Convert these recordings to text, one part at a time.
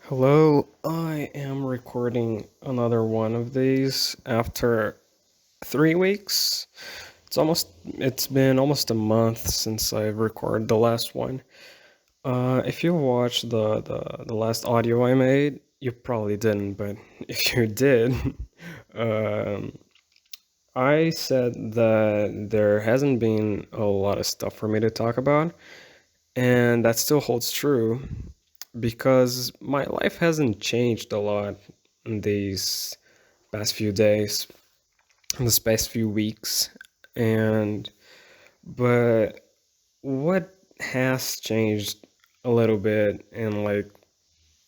Hello, I am recording another one of these after 3 weeks. It's been almost a month since I recorded the last one. If you watched the last audio I made, you probably didn't, but if you did, um, I said that there hasn't been a lot of stuff for me to talk about, and that still holds true because my life hasn't changed a lot in these past few days, in this past few weeks. And but what has changed a little bit in like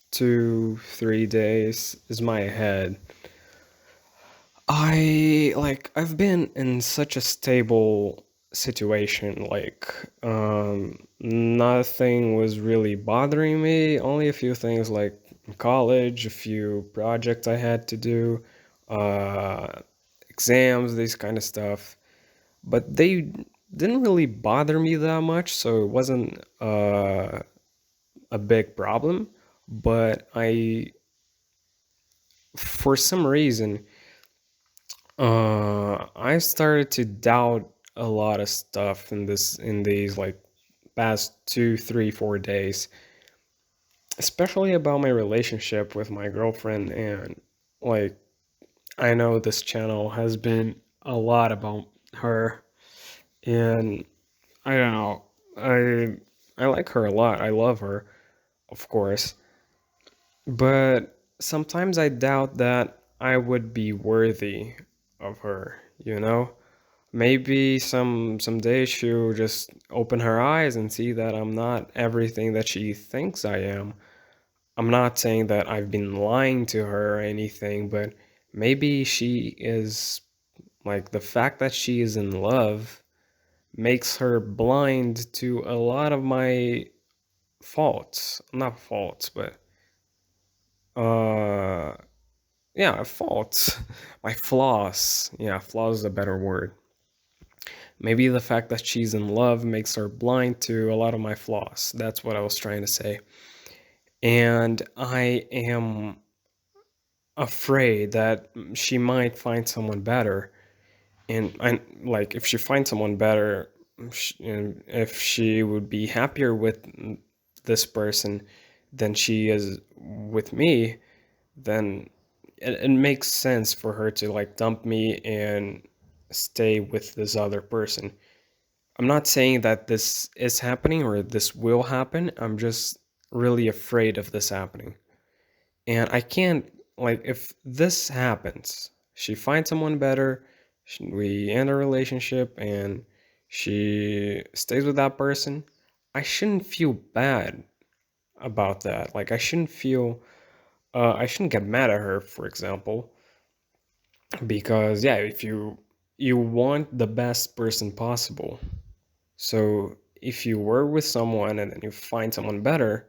2, 3 days is my head. I've been in such a stable situation, nothing was really bothering me, only a few things like in college, a few projects I had to do, uh exams, this kind of stuff. But they didn't really bother me that much, so it wasn't a big problem. But for some reason, I started to doubt a lot of stuff in these like past 2, 3, 4 days, especially about my relationship with my girlfriend. And like, I know this channel has been a lot about her, and I don't know. I like her a lot. I love her, of course, but sometimes I doubt that I would be worthy of her, you know? Maybe someday she'll just open her eyes and see that I'm not everything that she thinks I am. I'm not saying that I've been lying to her or anything, but maybe she is like the fact that she is in love makes her blind to a lot of my faults. Not faults, but uh yeah, faults. My flaws. Yeah, flaws is a better word. Maybe the fact that she's in love makes her blind to a lot of my flaws. That's what I was trying to say. And I am afraid that she might find someone better. And like, if she finds someone better, and if she would be happier with this person than she is with me, then it makes sense for her to like dump me and stay with this other person. I'm not saying that this is happening or this will happen. I'm just really afraid of this happening. And I can't, like, if this happens, she finds someone better, we end a relationship, and she stays with that person, I shouldn't feel bad about that. Like, I shouldn't get mad at her, for example, because, yeah, if you want the best person possible. So if you were with someone and then you find someone better,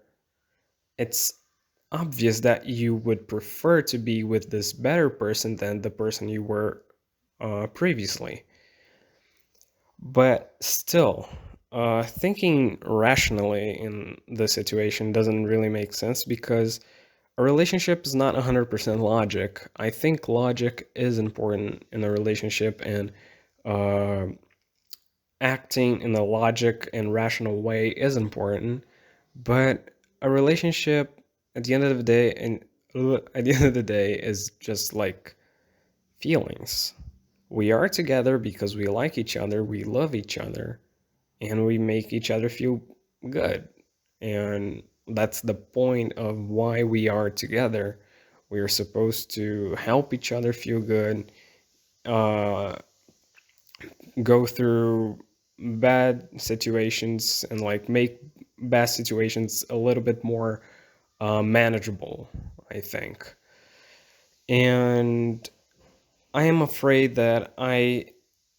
it's obvious that you would prefer to be with this better person than the person you were previously. But still, thinking rationally in the situation doesn't really make sense because a relationship is not 100% logic. I think logic is important in a relationship, and uh, acting in a logic and rational way is important, but a relationship at the end of the day and at the end of the day is just like feelings. We are together because we like each other, we love each other, and we make each other feel good. And that's the point of why we are together. We are supposed to help each other feel good, uh, go through bad situations, and like make bad situations a little bit more manageable, I think. And I am afraid that I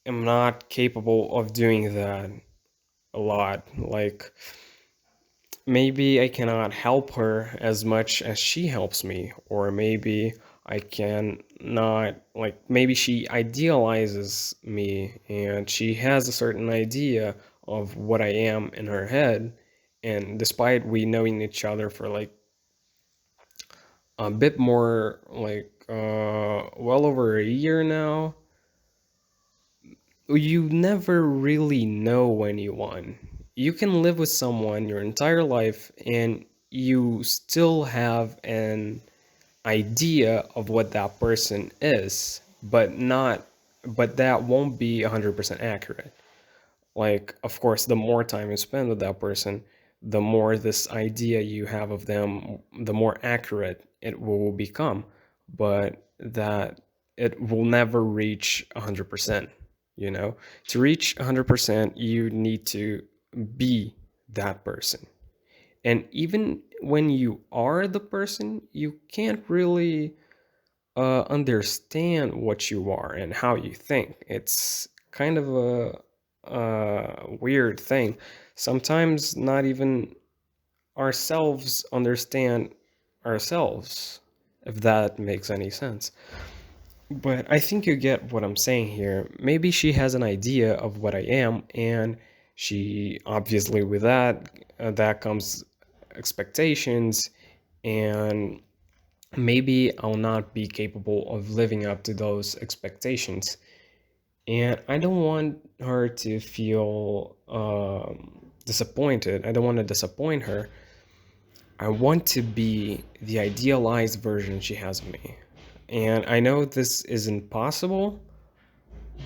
am not capable of doing that a lot. Like, maybe I cannot help her as much as she helps me, or maybe I can not, like, maybe she idealizes me and she has a certain idea of what I am in her head. And despite we knowing each other for like a bit more like well over a year now. You never really know when you won. You can live with someone your entire life and you still have an idea of what that person is, but that won't be 100% accurate. Like, of course, the more time you spend with that person, the more this idea you have of them, the more accurate it will become. But that it will never reach 100%, you know? To reach 100%, you need to be that person. And even when you are the person, you can't really understand what you are and how you think. It's kind of a weird thing. Sometimes not even ourselves understand ourselves, if that makes any sense. But I think you get what I'm saying here. Maybe she has an idea of what I am, and she obviously, with that, that comes expectations, and maybe I'll not be capable of living up to those expectations. And I don't want her to feel disappointed. I don't want to disappoint her. I want to be the idealized version she has of me. And I know this isn't possible,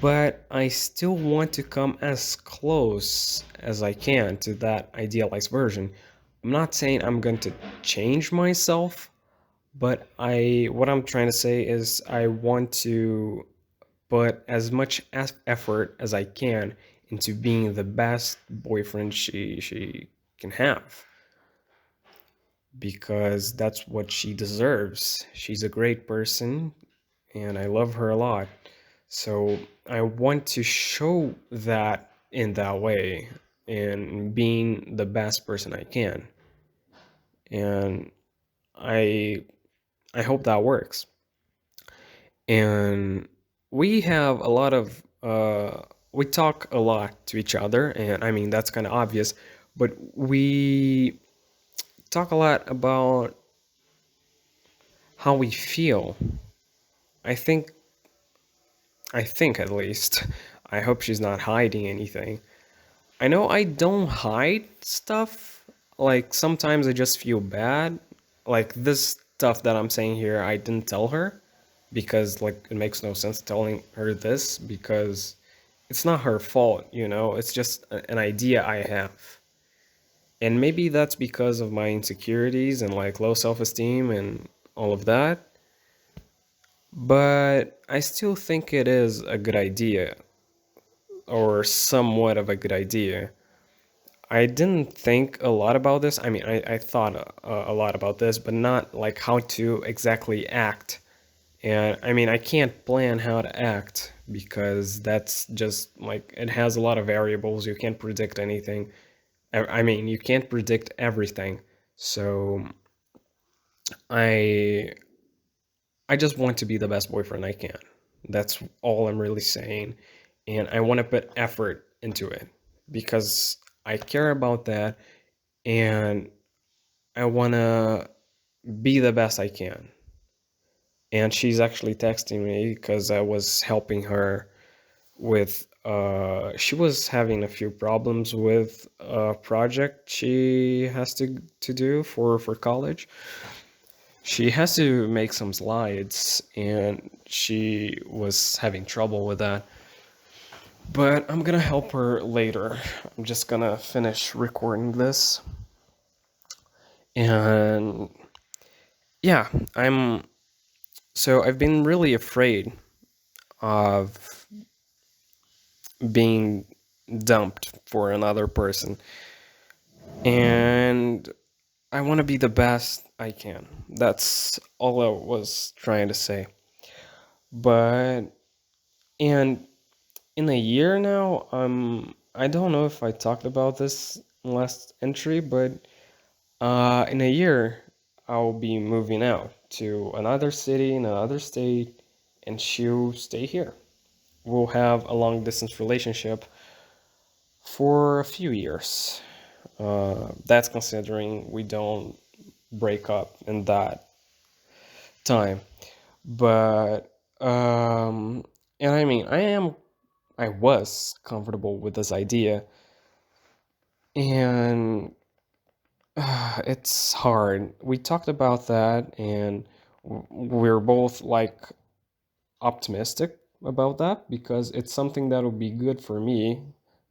but I still want to come as close as I can to that idealized version. I'm not saying I'm going to change myself, but I what I'm trying to say is I want to put as much effort as I can into being the best boyfriend she can have, because that's what she deserves. She's a great person and I love her a lot. So I want to show that in that way and being the best person I can. And I I hope that works. And we have a lot of we talk a lot to each other, and I mean that's kind of obvious, but we talk a lot about how we feel. I think i think at least, I hope she's not hiding anything. I know I don't hide stuff. Like sometimes I just feel bad. Like this stuff that I'm saying here, I didn't tell her because like it makes no sense telling her this because it's not her fault, you know? It's just an idea I have. And maybe that's because of my insecurities and like low self-esteem and all of that. But I still think it is a good idea, or somewhat of a good idea. I didn't think a lot about this. I mean, I thought a lot about this, but not like how to exactly act. And I mean, I can't plan how to act because that's just like it has a lot of variables. You can't predict anything. I mean, you can't predict everything. So I I just want to be the best boyfriend I can. That's all I'm really saying. And I want to put effort into it because I care about that and I want to be the best I can. And she's actually texting me because I was helping her with she was having a few problems with a project she has to do for college. She has to make some slides and she was having trouble with that. But I'm gonna help her later. I'm just gonna finish recording this. And yeah, I've been really afraid of being dumped for another person. And I want to be the best I can. That's all I was trying to say. But and in a year now, I don't know if I talked about this last entry, but in a year I'll be moving out to another city in another state, and she'll stay here. We'll have a long distance relationship for a few years. That's considering we don't break up in that. time. But and I mean, I was comfortable with this idea, and it's hard. We talked about that, and we're both like optimistic about that because it's something that will be good for me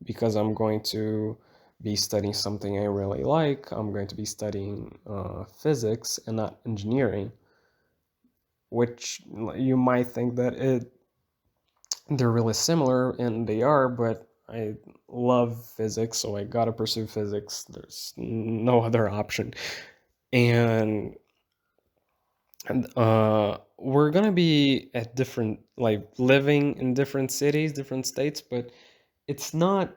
because I'm going to be studying something I really like. I'm going to be studying physics and not engineering, which you might think that they're really similar, and they are, but I love physics, so I gotta pursue physics. There's no other option. And we're gonna be at different, like living in different cities, different states, but it's not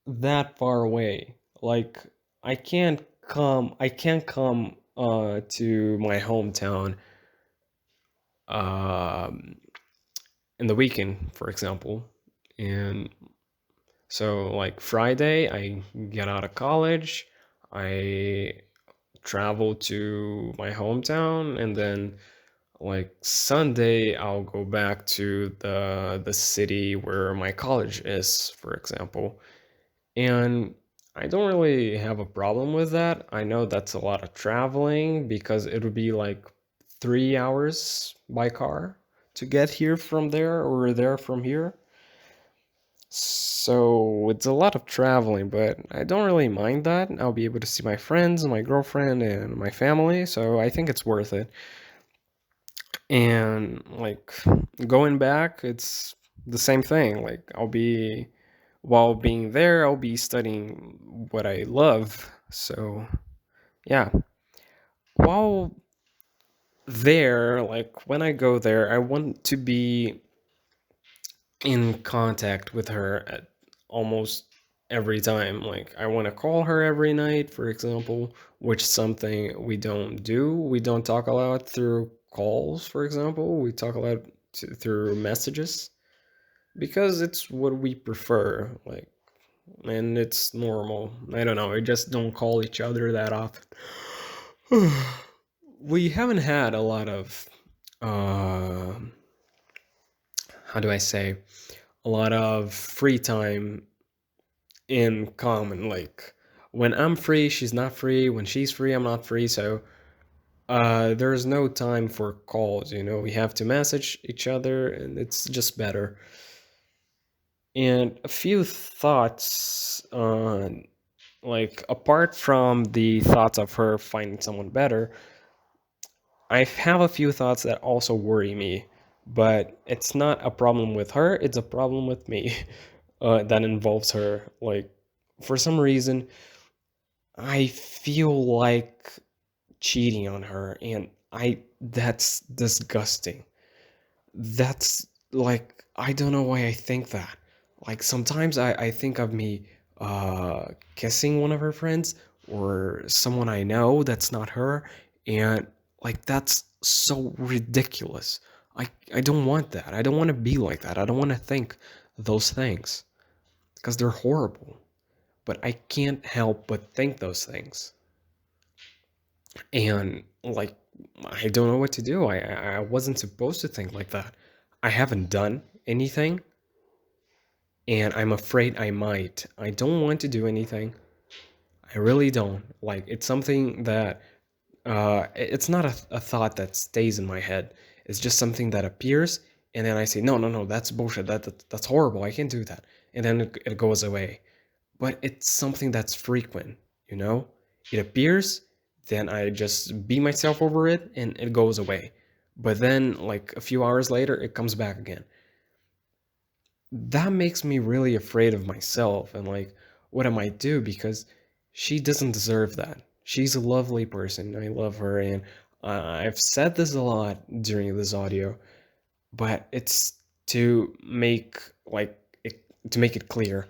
that far away. Like I can't come to my hometown um in the weekend, for example. And so like Friday I get out of college, I travel to my hometown, and then like Sunday I'll go back to the city where my college is, for example. And I don't really have a problem with that. I know that's a lot of traveling because it would be like 3 hours by car to get here from there or there from here. So it's a lot of traveling, but I don't really mind that. I'll be able to see my friends, my girlfriend, and my family, so I think it's worth it. And like going back, it's the same thing. Like while being there, I'll be studying what I love. So yeah, while there, like when I go there, I want to be in contact with her at almost every time. Like I want to call her every night, for example, which is something we don't do. We don't talk a lot through calls, for example. We talk a lot through messages because it's what we prefer. Like, and it's normal. I don't know. We just don't call each other that often. We haven't had a lot of uh how do I say, a lot of free time in common. Like when I'm free, she's not free. When she's free, I'm not free. So there's no time for calls. We have to message each other, and it's just better. And a few thoughts on, like, apart from the thoughts of her finding someone better, I have a few thoughts that also worry me, but it's not a problem with her, it's a problem with me that involves her. Like, for some reason, I feel like cheating on her, and that's disgusting. That's like, I don't know why I think that. Like, sometimes I think of me kissing one of her friends or someone I know that's not her, and like that's so ridiculous. I don't want that. I don't want to be like that. I don't want to think those things because they're horrible. But I can't help but think those things. And like, I don't know what to do. I wasn't supposed to think like that. I haven't done anything, and I'm afraid I might. I don't want to do anything. I really don't. Like, it's something that it's not a thought that stays in my head. It's just something that appears, and then I say, no, no, no, that's bullshit. That's horrible. I can't do that. And then it goes away. But it's something that's frequent, you know? It appears, then I just beat myself over it, and it goes away. But then, like a few hours later, it comes back again. That makes me really afraid of myself and like what I might do because she doesn't deserve that. She's a lovely person. I love her, and I've said this a lot during this audio, but it's to make like to make it clear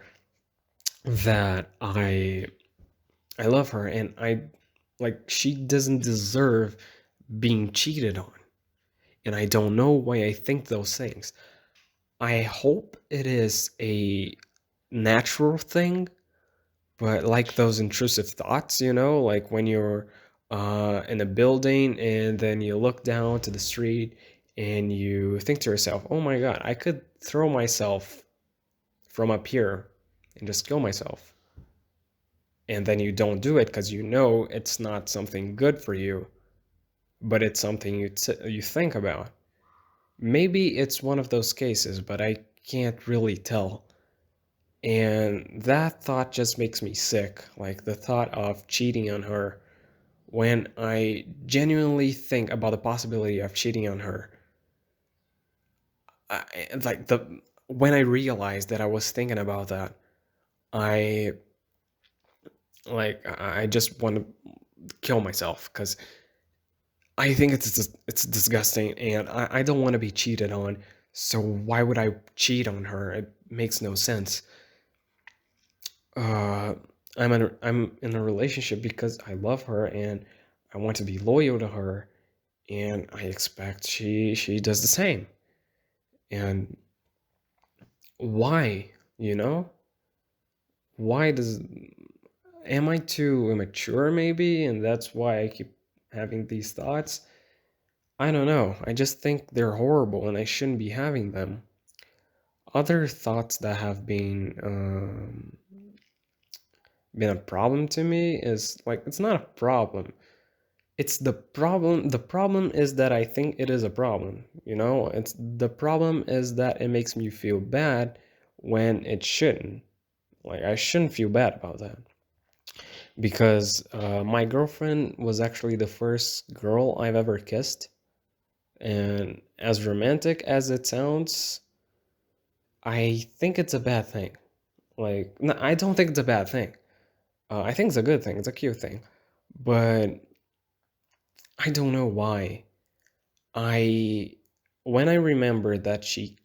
that I love her, and I like she doesn't deserve being cheated on. And I don't know why I think those things. I hope it is a natural thing, but like those intrusive thoughts, like when you're in a building, and then you look down to the street and you think to yourself, oh my God, I could throw myself from up here and just kill myself. And then you don't do it because you know it's not something good for you, but it's something you think about. Maybe it's one of those cases, but I can't really tell. And that thought just makes me sick. Like the thought of cheating on her, when I genuinely think about the possibility of cheating on her. Like the when I realized that I was thinking about that, I I just want to kill myself because I think it's disgusting, and I don't want to be cheated on. So why would I cheat on her? It makes no sense. Uh, I'm in a relationship because I love her and I want to be loyal to her, and I expect she does the same. And why? You know, why does am I too immature maybe, and that's why I keep having these thoughts? I don't know. I just think they're horrible and I shouldn't be having them. Other thoughts that have been a problem to me is like it's not a problem. It's the problem. The problem is that I think it is a problem. You know, it's the problem is that it makes me feel bad when it shouldn't. Like I shouldn't feel bad about that because my girlfriend was actually the first girl I've ever kissed, and as romantic as it sounds, I think it's a bad thing. Like, no, I don't think it's a bad thing. I think it's a good thing. It's a cute thing, but I don't know why. I when I remember that she's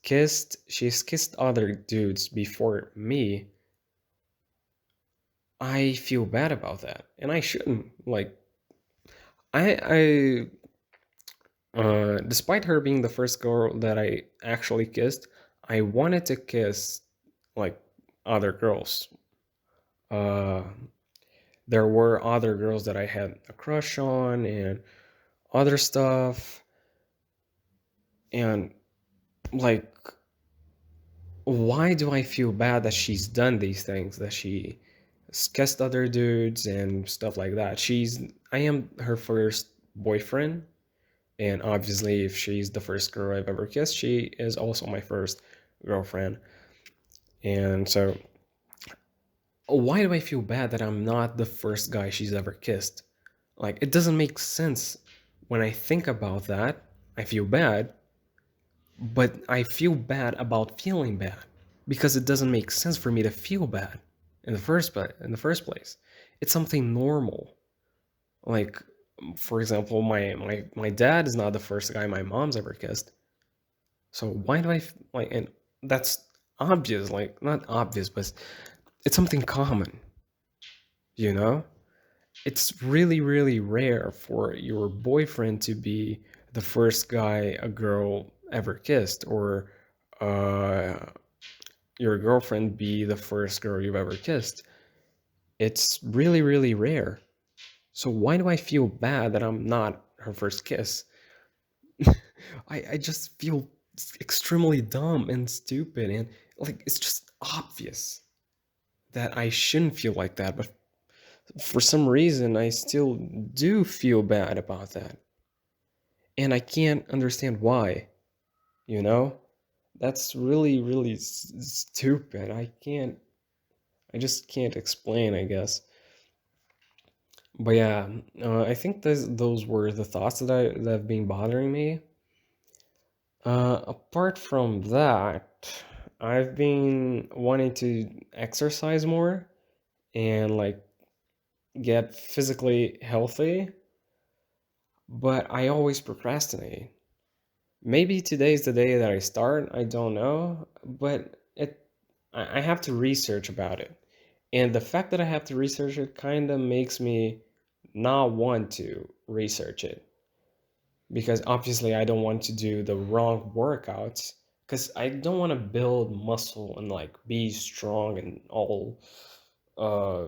kissed other dudes before me, I feel bad about that, and I shouldn't. Like, despite her being the first girl that I actually kissed, I wanted to kiss like other girls. Uh, there were other girls that I had a crush on and other stuff, and like, why do I feel bad that she's done these things? That she kissed other dudes and stuff like that. I am her first boyfriend, and obviously, if she's the first girl I've ever kissed, she is also my first girlfriend. And so, why do I feel bad that I'm not the first guy she's ever kissed? Like, it doesn't make sense. When I think about that, I feel bad, but I feel bad about feeling bad because it doesn't make sense for me to feel bad in the first place. It's something normal. Like, for example, my dad is not the first guy my mom's ever kissed. So why do like, and that's obvious, like not obvious, but it's something common, you know? It's really, really rare for your boyfriend to be the first guy a girl ever kissed, or uh, your girlfriend be the first girl you've ever kissed. It's really, really rare. So why do I feel bad that I'm not her first kiss? I just feel extremely dumb and stupid, and like it's just obvious that I shouldn't feel like that, but for some reason I still do feel bad about that. And I can't understand why, you know? That's really, really stupid. I just can't explain, I guess. But yeah, I think those were the thoughts that have been bothering me. Apart from that, I've been wanting to exercise more and like get physically healthy, but I always procrastinate. Maybe today's the day that I start, I don't know, but I have to research about it. And the fact that I have to research it kind of makes me not want to research it because obviously I don't want to do the wrong workouts because I don't want to build muscle and like be strong and all uh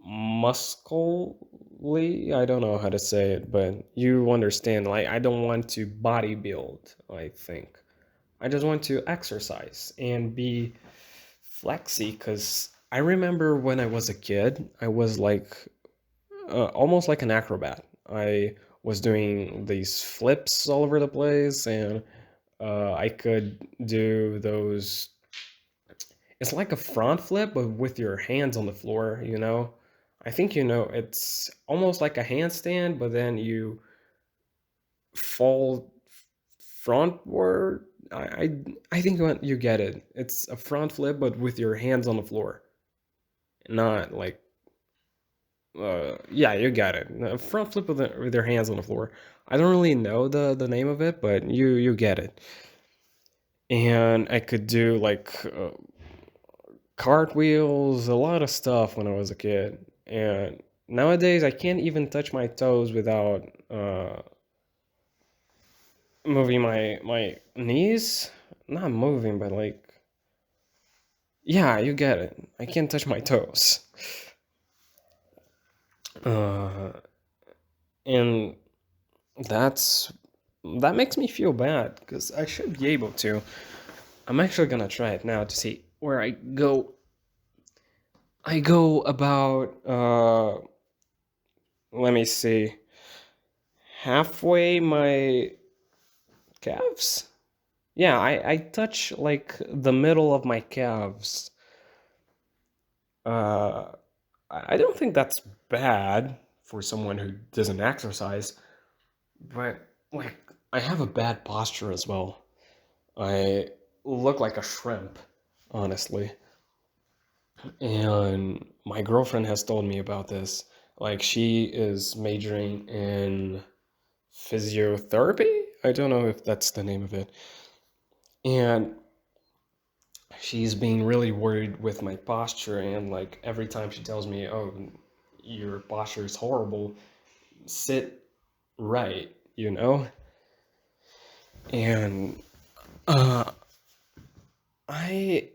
muscly. I don't know how to say it, but you understand. Like, I don't want to bodybuild, I think. I just want to exercise and be flexy because I remember when I was a kid, I was like almost like an acrobat. I was doing these flips all over the place, and I could do those. It's like a front flip, but with your hands on the floor, you know? I think you know it's almost like a handstand, but then you fall frontward. I think you get it. It's a front flip, but with your hands on the floor, not like yeah, you got it. A front flip with your hands on the floor. I don't really know the name of it, but you get it. And I could do like cartwheels, a lot of stuff when I was a kid. And nowadays, I can't even touch my toes without moving my knees. Not moving, but like, yeah, you get it. I can't touch my toes. Uh, and that's that makes me feel bad because I should be able to. I'm actually gonna try it now to see where I go. I go about let me see, halfway my calves. Yeah, I touch like the middle of my calves. Uh, I don't think that's bad for someone who doesn't exercise, but like I have a bad posture as well. I look like a shrimp, honestly. And my girlfriend has told me about this. Like she is majoring in physiotherapy. I don't know if that's the name of it. And she's being really worried with my posture, and like every time she tells me, "Oh, your posture is horrible. Sit right," you know? And uh I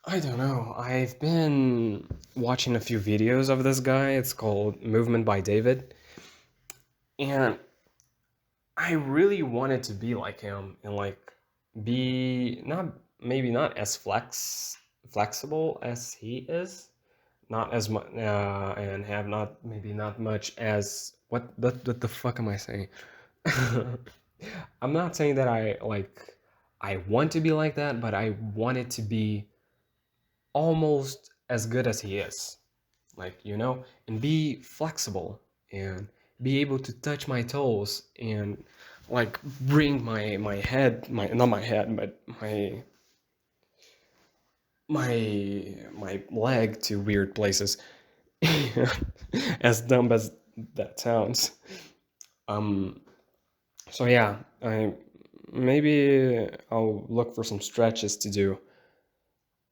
I don't know. I've been watching a few videos of this guy. It's called Movement by David. And I really wanted to be like him and like be not maybe not as flexible as he is, not as much and have not maybe not much as what the fuck am I saying? I'm not saying that I want to be like that, but I want it to be almost as good as he is. Like, you know, and be flexible and be able to touch my toes and like bring my head, my not my head, but my leg to weird places. As dumb as that sounds. Um so yeah, I maybe I'll look for some stretches to do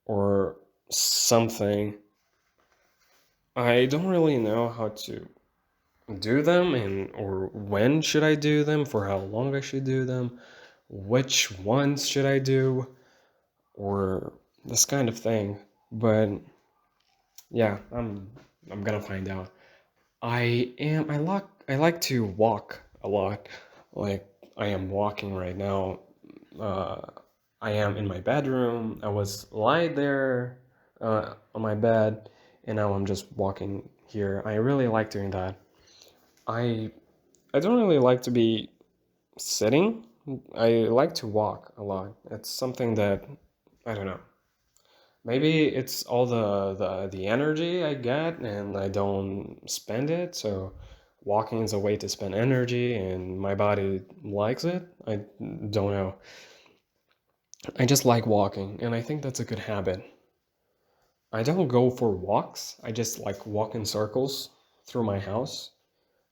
or something. I don't really know how to do them and or when should I do them, for how long I should do them, which ones should I do, or this kind of thing. But yeah, I'm gonna find out. I like to walk a lot. Like I am walking right now. Uh, I am in my bedroom. I was lying there on my bed, and now I'm just walking here. I really like doing that. I I don't really like to be sitting. I like to walk a lot. It's something that I don't know. Maybe it's all the energy I get and I don't spend it. So walking is a way to spend energy and my body likes it. I don't know. I just like walking and I think that's a good habit. I don't go for walks. I just like walk in circles through my house.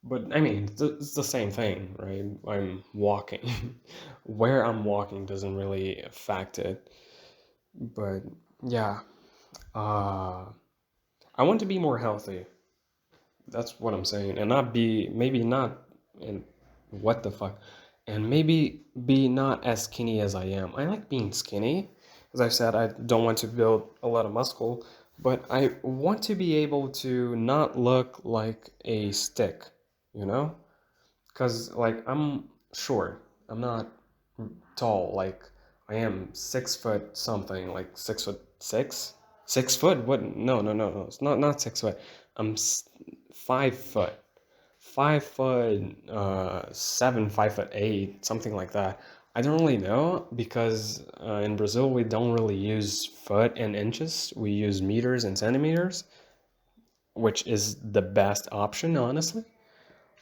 But I mean, it's the same thing, right? I'm walking. Where I'm walking doesn't really affect it. But yeah, uh, I want to be more healthy. That's what I'm saying. And not be, maybe not, and what the fuck? And maybe be not as skinny as I am. I like being skinny. As I said, I don't want to build a lot of muscle. but I want to be able to not look like a stick, you know? Because, like, I'm short. I'm not tall. Like, I am 6 foot something, like 6 foot six? 6 foot? What? No, no, no, no. It's not 6 foot. I'm 5 foot. 5 foot, 7, 5 foot 8, something like that. I don't really know because in Brazil we don't really use foot and inches. We use meters and centimeters, which is the best option, honestly.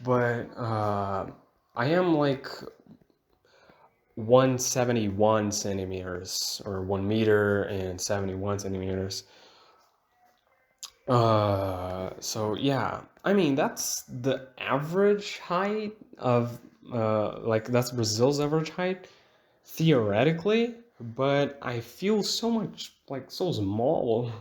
But I am like 171 centimeters or 1 meter and 71 centimeters. So yeah, I mean that's the average height of like that's Brazil's average height theoretically, but I feel so much like so small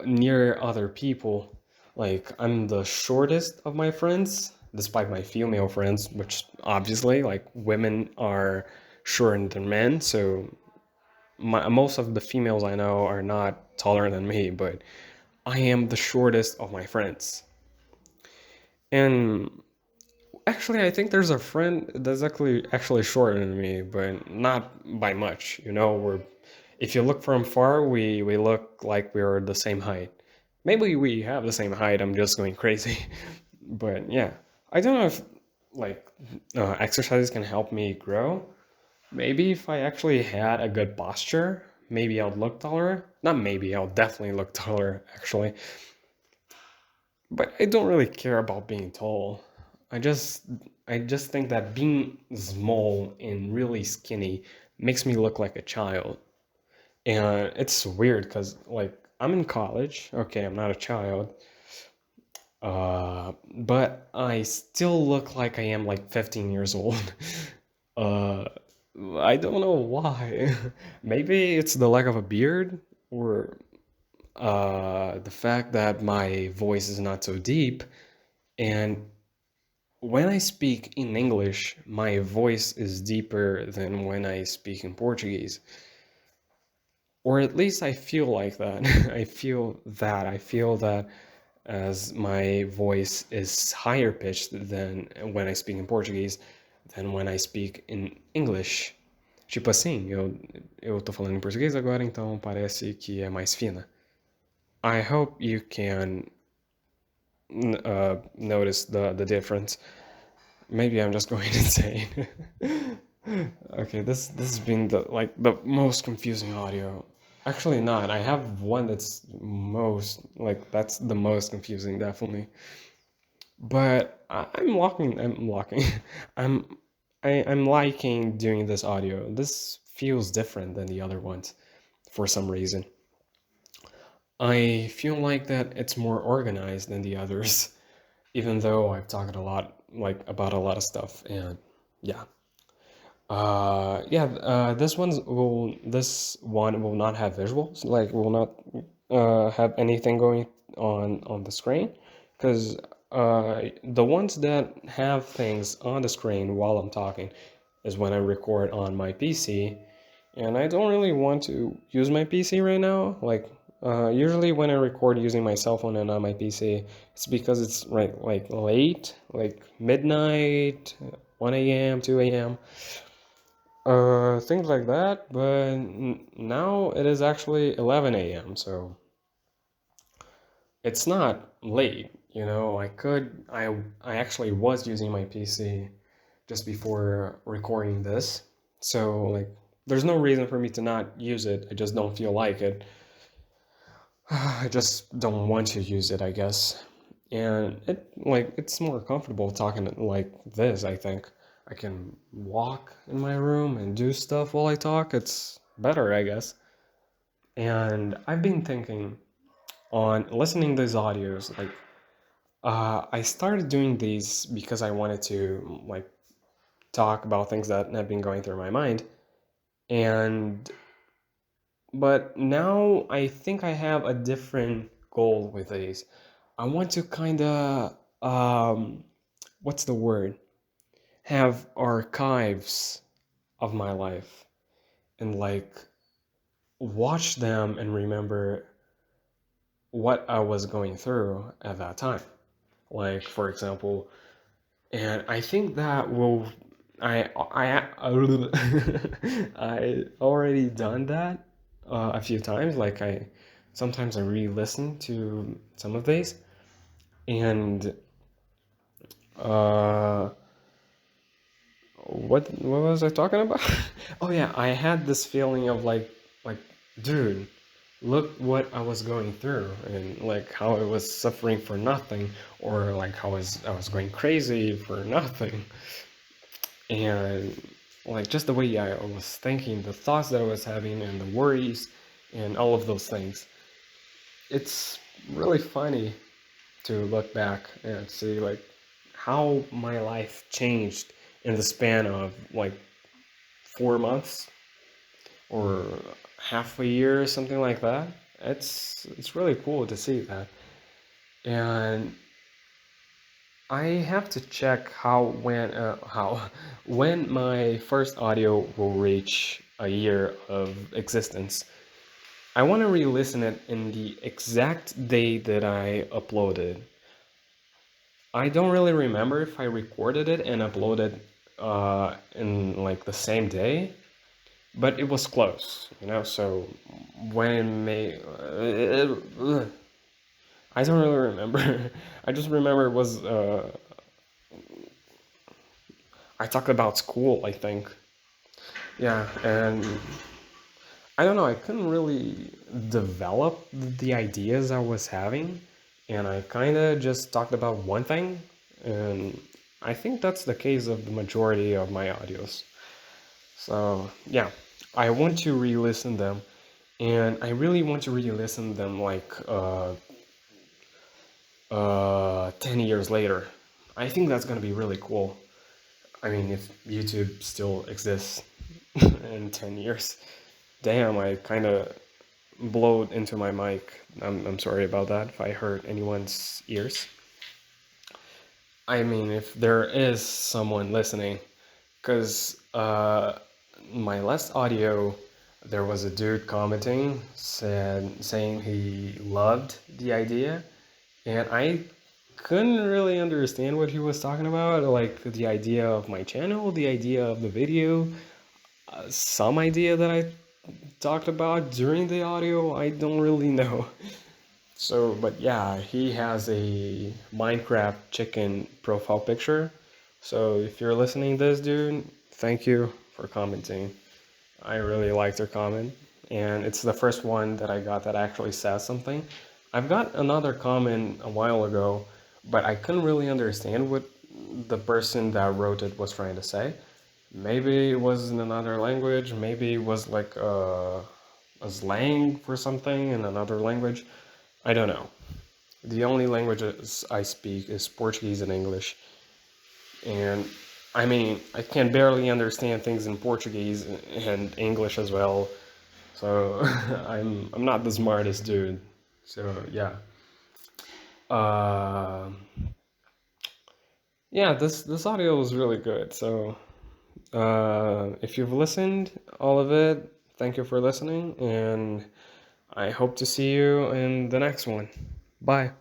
near other people. Like I'm the shortest of my friends, despite my female friends, which obviously like women are shorter than men, so most of the females I know are not taller than me, but I am the shortest of my friends. And actually, I think there's a friend that's actually shorter than me, but not by much. You know, we're if you look from far, we look like we're the same height. Maybe we have the same height. I'm just going crazy, but yeah, I don't know if like exercises can help me grow. Maybe if I actually had a good posture, maybe I'll look taller. Not maybe, I'll definitely look taller actually. But I don't really care about being tall. I just I just think that being small and really skinny makes me look like a child. And it's weird cuz like I'm in college. Okay, I'm not a child. But I still look like I am like 15 years old. Uh I don't know why. Maybe it's the lack of a beard or the fact that my voice is not so deep. And when I speak in English, my voice is deeper than when I speak in Portuguese. Or at least I feel like that. I feel that. I feel that as my voice is higher pitched than when I speak in Português than when I speak in English. Tipo assim, eu tô falando em português agora, então parece que é mais fina. I hope you can notice the difference. Maybe I'm just going insane. Okay, this has been the most confusing audio. Actually not. I have one that's the most confusing definitely. But I'm locking. I'm I'm liking doing this audio. This feels different than the other ones for some reason. I feel like that it's more organized than the others, even though I've talked a lot like about a lot of stuff and yeah. This one will not have visuals, like will not have anything going on the screen, because the ones that have things on the screen while I'm talking is when I record on my PC, and I don't really want to use my PC right now. Like usually when I record using my cell phone and on my PC, it's because it's like late, like midnight, 1 a.m., 2 a.m. Things like that, but now it is actually 11 a.m., so it's not late, you know. I actually was using my PC just before recording this, so like there's no reason for me to not use it. I just don't feel like it. I just don't want to use it, I guess. And it's more comfortable talking like this, I think. I can walk in my room and do stuff while I talk. It's better, I guess. And I've been thinking on listening to these audios, like I started doing these because I wanted to like talk about things that have been going through my mind. And but now I think I have a different goal with these. I want to kind of what's the word? Have archives of my life and like watch them and remember what I was going through at that time. Like, for example, and I think that will I I already done that a few times. Like I sometimes I re-listen to some of these, and uh, what was I talking about? Oh yeah, I had this feeling of like dude, look what I was going through and like how I was suffering for nothing, or like how I was going crazy for nothing. And like just the way I was thinking, the thoughts that I was having, and the worries, and all of those things. It's really funny to look back and see like how my life changed in the span of like 4 months or half a year or something like that. It's really cool to see that. And I have to check how when my first audio will reach a year of existence. I want to re-listen it in the exact day that I uploaded. I don't really remember if I recorded it and uploaded in like the same day, but it was close, you know. So when it may, I don't really remember. I just remember it was I talked about school, I think. Yeah, and I don't know, I couldn't really develop the ideas I was having, and I kind of just talked about one thing, and I think that's the case of the majority of my audios. So, yeah, I want to re-listen them, and I really want to re-listen them like 10 years later. I think that's gonna be really cool. I mean, if YouTube still exists in 10 years. Damn, I kind of blowed into my mic. I'm sorry about that if I hurt anyone's ears. I mean, if there is someone listening, because my last audio, there was a dude commenting, saying he loved the idea, and I couldn't really understand what he was talking about, like the idea of my channel, the idea of the video, some idea that I talked about during the audio, I don't really know. So, but yeah, he has a Minecraft chicken profile picture. So if you're listening to this, dude, thank you for commenting. I really liked your comment, and it's the first one that I got that actually says something. I've got another comment a while ago, but I couldn't really understand what the person that wrote it was trying to say. Maybe it was in another language, maybe it was like a slang for something in another language. I don't know. The only languages I speak is Portuguese and English. And I mean, I can barely understand things in Portuguese and English as well. So I'm not the smartest dude. So yeah. Uh, yeah, this audio was really good. So if you've listened all of it, thank you for listening, and I hope to see you in the next one. Bye.